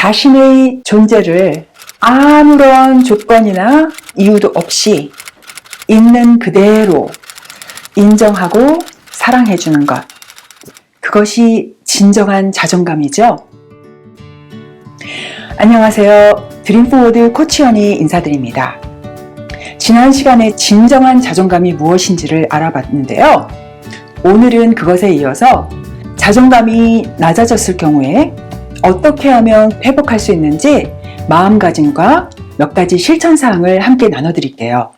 자신의 존재를 아무런 조건이나 이유도 없이 있는 그대로 인정하고 사랑해주는 것. 그것이 진정한 자존감이죠. 안녕하세요. 드림포워드 코치연이 인사드립니다. 지난 시간에 진정한 자존감이 무엇인지를 알아봤는데요. 오늘은 그것에 이어서 자존감이 낮아졌을 경우에 어떻게 하면 회복할 수 있는지 마음가짐과 몇 가지 실천사항을 함께 나눠드릴게요.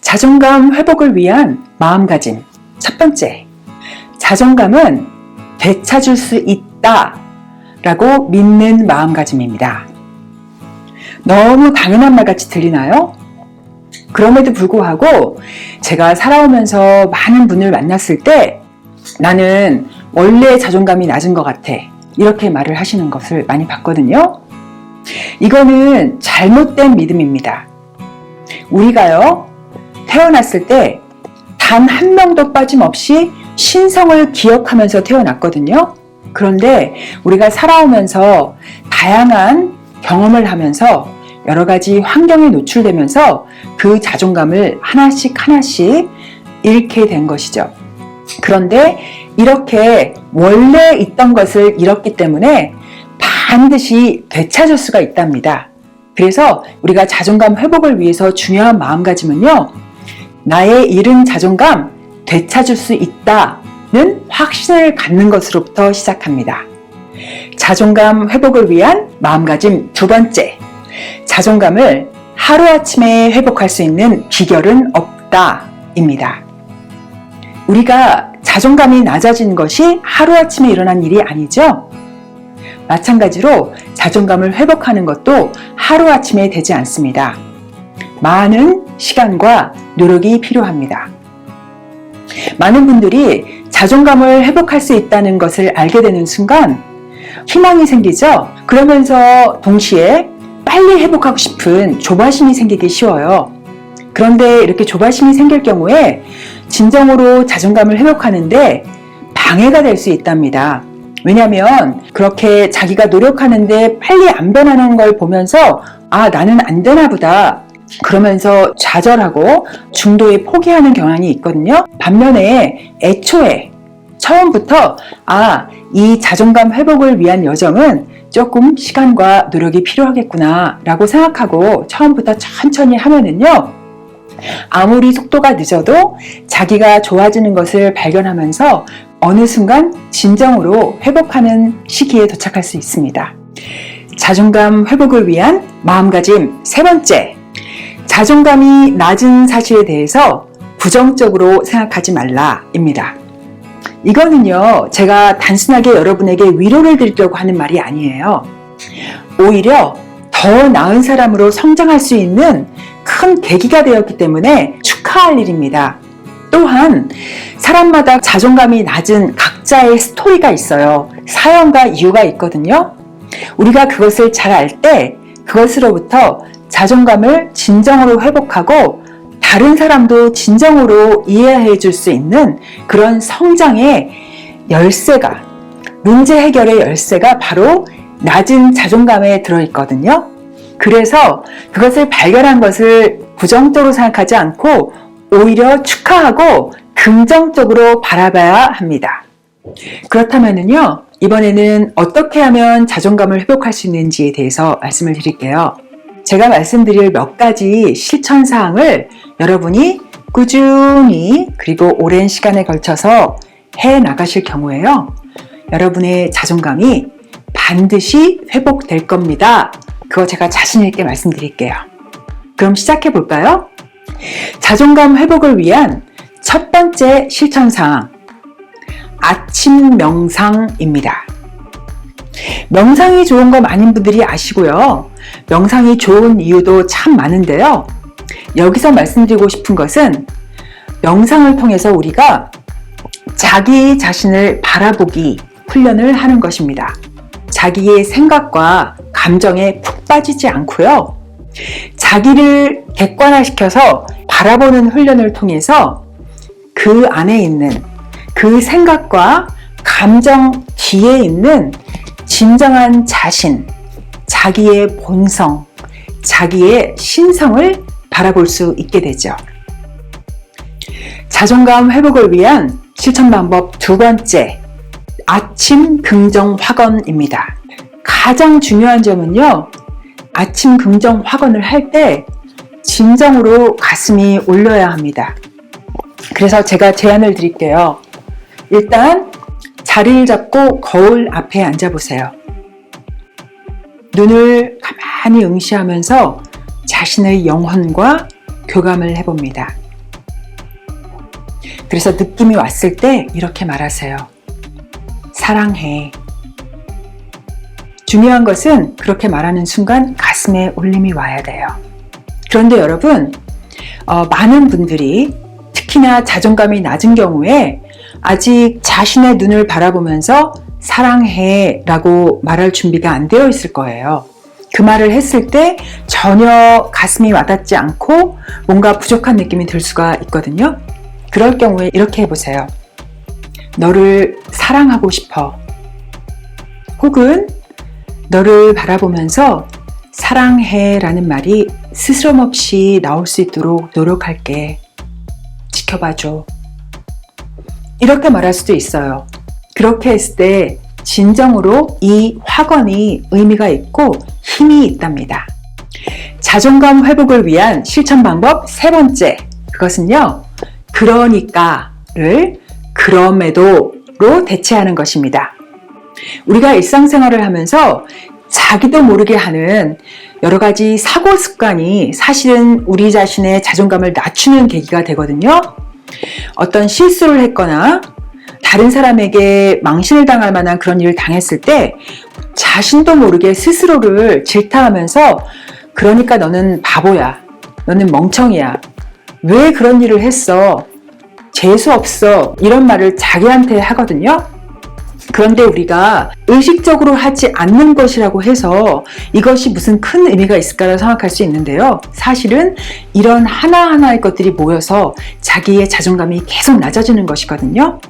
자존감 회복을 위한 마음가짐. 첫 번째, 자존감은 되찾을 수 있다 라고 믿는 마음가짐입니다. 너무 당연한 말 같이 들리나요? 그럼에도 불구하고 제가 살아오면서 많은 분을 만났을 때 나는 원래 자존감이 낮은 것 같아 이렇게 말을 하시는 것을 많이 봤거든요. 이거는 잘못된 믿음입니다. 우리가요, 태어났을 때 단 한 명도 빠짐없이 신성을 기억하면서 태어났거든요. 그런데 우리가 살아오면서 다양한 경험을 하면서 여러 가지 환경에 노출되면서 그 자존감을 하나씩 잃게 된 것이죠. 그런데 이렇게 원래 있던 것을 잃었기 때문에 반드시 되찾을 수가 있답니다. 그래서 우리가 자존감 회복을 위해서 중요한 마음가짐은요, 나의 잃은 자존감 되찾을 수 있다는 확신을 갖는 것으로부터 시작합니다. 자존감 회복을 위한 마음가짐 두 번째, 자존감을 하루아침에 회복할 수 있는 비결은 없다입니다. 우리가 자존감이 낮아진 것이 하루아침에 일어난 일이 아니죠? 마찬가지로 자존감을 회복하는 것도 하루아침에 되지 않습니다. 많은 시간과 노력이 필요합니다. 많은 분들이 자존감을 회복할 수 있다는 것을 알게 되는 순간 희망이 생기죠? 그러면서 동시에 빨리 회복하고 싶은 조바심이 생기기 쉬워요. 그런데 이렇게 조바심이 생길 경우에 진정으로 자존감을 회복하는데 방해가 될 수 있답니다. 왜냐하면 그렇게 자기가 노력하는데 빨리 안 변하는 걸 보면서 나는 안 되나 보다 그러면서 좌절하고 중도에 포기하는 경향이 있거든요. 반면에 애초에 처음부터 이 자존감 회복을 위한 여정은 조금 시간과 노력이 필요하겠구나 라고 생각하고 처음부터 천천히 하면은요, 아무리 속도가 늦어도 자기가 좋아지는 것을 발견하면서 어느 순간 진정으로 회복하는 시기에 도착할 수 있습니다. 자존감 회복을 위한 마음가짐 세 번째, 자존감이 낮은 사실에 대해서 부정적으로 생각하지 말라입니다. 이거는요, 제가 단순하게 여러분에게 위로를 드리려고 하는 말이 아니에요. 오히려 더 나은 사람으로 성장할 수 있는 큰 계기가 되었기 때문에 축하할 일입니다. 또한 사람마다 자존감이 낮은 각자의 스토리가 있어요. 사연과 이유가 있거든요. 우리가 그것을 잘 알 때 그것으로부터 자존감을 진정으로 회복하고 다른 사람도 진정으로 이해해 줄 수 있는 그런 성장의 열쇠가, 문제 해결의 열쇠가 바로 낮은 자존감에 들어있거든요. 그래서 그것을 발견한 것을 부정적으로 생각하지 않고 오히려 축하하고 긍정적으로 바라봐야 합니다. 그렇다면요, 이번에는 어떻게 하면 자존감을 회복할 수 있는지에 대해서 말씀을 드릴게요. 제가 말씀드릴 몇 가지 실천사항을 여러분이 꾸준히 그리고 오랜 시간에 걸쳐서 해 나가실 경우에요, 여러분의 자존감이 반드시 회복될 겁니다. 그거 제가 자신 있게 말씀드릴게요. 그럼 시작해 볼까요? 자존감 회복을 위한 첫 번째 실천사항, 아침 명상입니다. 명상이 좋은 거 많은 분들이 아시고요. 명상이 좋은 이유도 참 많은데요. 여기서 말씀드리고 싶은 것은 명상을 통해서 우리가 자기 자신을 바라보기 훈련을 하는 것입니다. 자기의 생각과 감정에 푹 빠지지 않고요. 자기를 객관화시켜서 바라보는 훈련을 통해서 그 안에 있는 그 생각과 감정 뒤에 있는 진정한 자신, 자기의 본성, 자기의 신성을 바라볼 수 있게 되죠. 자존감 회복을 위한 실천 방법 두 번째, 아침 긍정 확언입니다. 가장 중요한 점은요, 아침 긍정 확언을 할 때 진정으로 가슴이 울려야 합니다. 그래서 제가 제안을 드릴게요. 일단 자리를 잡고 거울 앞에 앉아보세요. 눈을 가만히 응시하면서 자신의 영혼과 교감을 해봅니다. 그래서 느낌이 왔을 때 이렇게 말하세요. 사랑해. 중요한 것은 그렇게 말하는 순간 가슴에 울림이 와야 돼요. 그런데 여러분, 많은 분들이 특히나 자존감이 낮은 경우에 아직 자신의 눈을 바라보면서 사랑해 라고 말할 준비가 안 되어 있을 거예요. 그 말을 했을 때 전혀 가슴이 와닿지 않고 뭔가 부족한 느낌이 들 수가 있거든요. 그럴 경우에 이렇게 해보세요. 너를 사랑하고 싶어. 혹은 너를 바라보면서 사랑해 라는 말이 스스럼 없이 나올 수 있도록 노력할게. 지켜봐줘. 이렇게 말할 수도 있어요. 그렇게 했을 때 진정으로 이 확언이 의미가 있고 힘이 있답니다. 자존감 회복을 위한 실천 방법 세 번째, 그것은요, 그러니까를 그럼에도로 대체하는 것입니다. 우리가 일상생활을 하면서 자기도 모르게 하는 여러 가지 사고 습관이 사실은 우리 자신의 자존감을 낮추는 계기가 되거든요. 어떤 실수를 했거나 다른 사람에게 망신을 당할 만한 그런 일을 당했을 때 자신도 모르게 스스로를 질타하면서 그러니까 너는 바보야. 너는 멍청이야. 왜 그런 일을 했어? 재수 없어. 이런 말을 자기한테 하거든요. 그런데 우리가 의식적으로 하지 않는 것이라고 해서 이것이 무슨 큰 의미가 있을까라고 생각할 수 있는데요. 사실은 이런 하나하나의 것들이 모여서 자기의 자존감이 계속 낮아지는 것이거든요.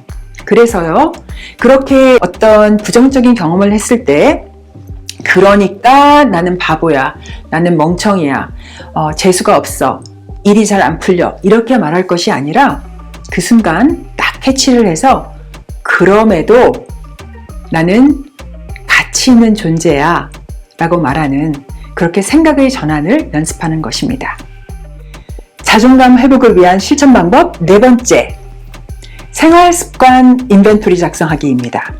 그래서요, 그렇게 어떤 부정적인 경험을 했을 때 그러니까 나는 바보야, 나는 멍청이야, 재수가 없어, 일이 잘 안 풀려, 이렇게 말할 것이 아니라 그 순간 딱 캐치를 해서 그럼에도 나는 가치 있는 존재야 라고 말하는, 그렇게 생각의 전환을 연습하는 것입니다. 자존감 회복을 위한 실천 방법 네 번째, 생활습관 인벤토리 작성하기입니다.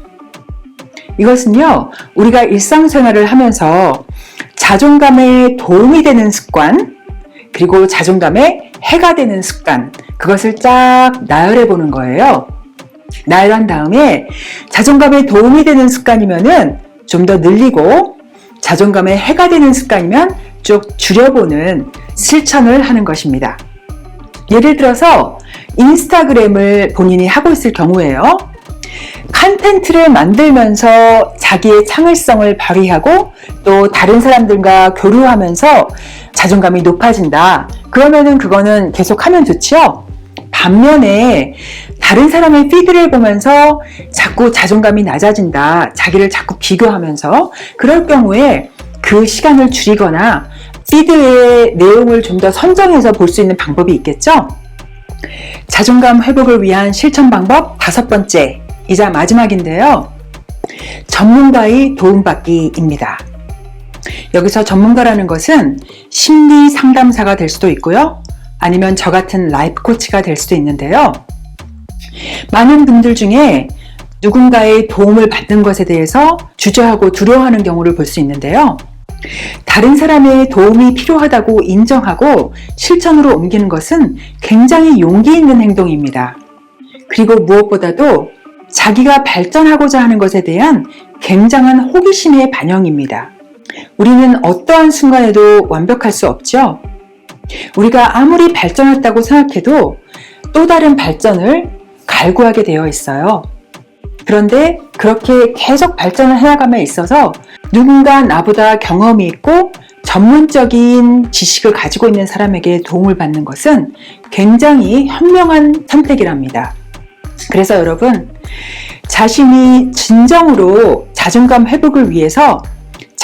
이것은요, 우리가 일상생활을 하면서 자존감에 도움이 되는 습관, 그리고 자존감에 해가 되는 습관, 그것을 쫙 나열해 보는 거예요. 나열한 다음에 자존감에 도움이 되는 습관이면은 좀 더 늘리고, 자존감에 해가 되는 습관이면 쭉 줄여보는 실천을 하는 것입니다. 예를 들어서 인스타그램을 본인이 하고 있을 경우에요. 컨텐츠를 만들면서 자기의 창의성을 발휘하고 또 다른 사람들과 교류하면서 자존감이 높아진다. 그러면은 그거는 계속 하면 좋죠. 반면에 다른 사람의 피드를 보면서 자꾸 자존감이 낮아진다, 자기를 자꾸 비교하면서, 그럴 경우에 그 시간을 줄이거나 피드의 내용을 좀 더 선정해서 볼 수 있는 방법이 있겠죠. 자존감 회복을 위한 실천 방법 다섯 번째, 이자 마지막인데요. 전문가의 도움받기입니다. 여기서 전문가라는 것은 심리 상담사가 될 수도 있고요. 아니면 저 같은 라이프 코치가 될 수도 있는데요. 많은 분들 중에 누군가의 도움을 받는 것에 대해서 주저하고 두려워하는 경우를 볼 수 있는데요. 다른 사람의 도움이 필요하다고 인정하고 실천으로 옮기는 것은 굉장히 용기 있는 행동입니다. 그리고 무엇보다도 자기가 발전하고자 하는 것에 대한 굉장한 호기심의 반영입니다. 우리는 어떠한 순간에도 완벽할 수 없죠. 우리가 아무리 발전했다고 생각해도 또 다른 발전을 갈구하게 되어 있어요. 그런데 그렇게 계속 발전을 해나감에 있어서 누군가 나보다 경험이 있고 전문적인 지식을 가지고 있는 사람에게 도움을 받는 것은 굉장히 현명한 선택이랍니다. 그래서 여러분, 자신이 진정으로 자존감 회복을 위해서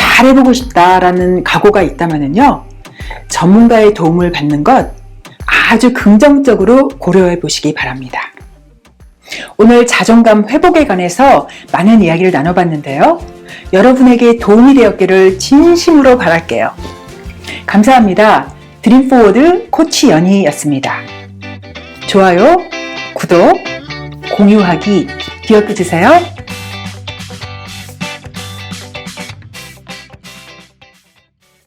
잘해보고 싶다라는 각오가 있다면요, 전문가의 도움을 받는 것 아주 긍정적으로 고려해 보시기 바랍니다. 오늘 자존감 회복에 관해서 많은 이야기를 나눠봤는데요. 여러분에게 도움이 되었기를 진심으로 바랄게요. 감사합니다. 드림포워드 코치 연희였습니다. 좋아요, 구독, 공유하기 기억해 주세요.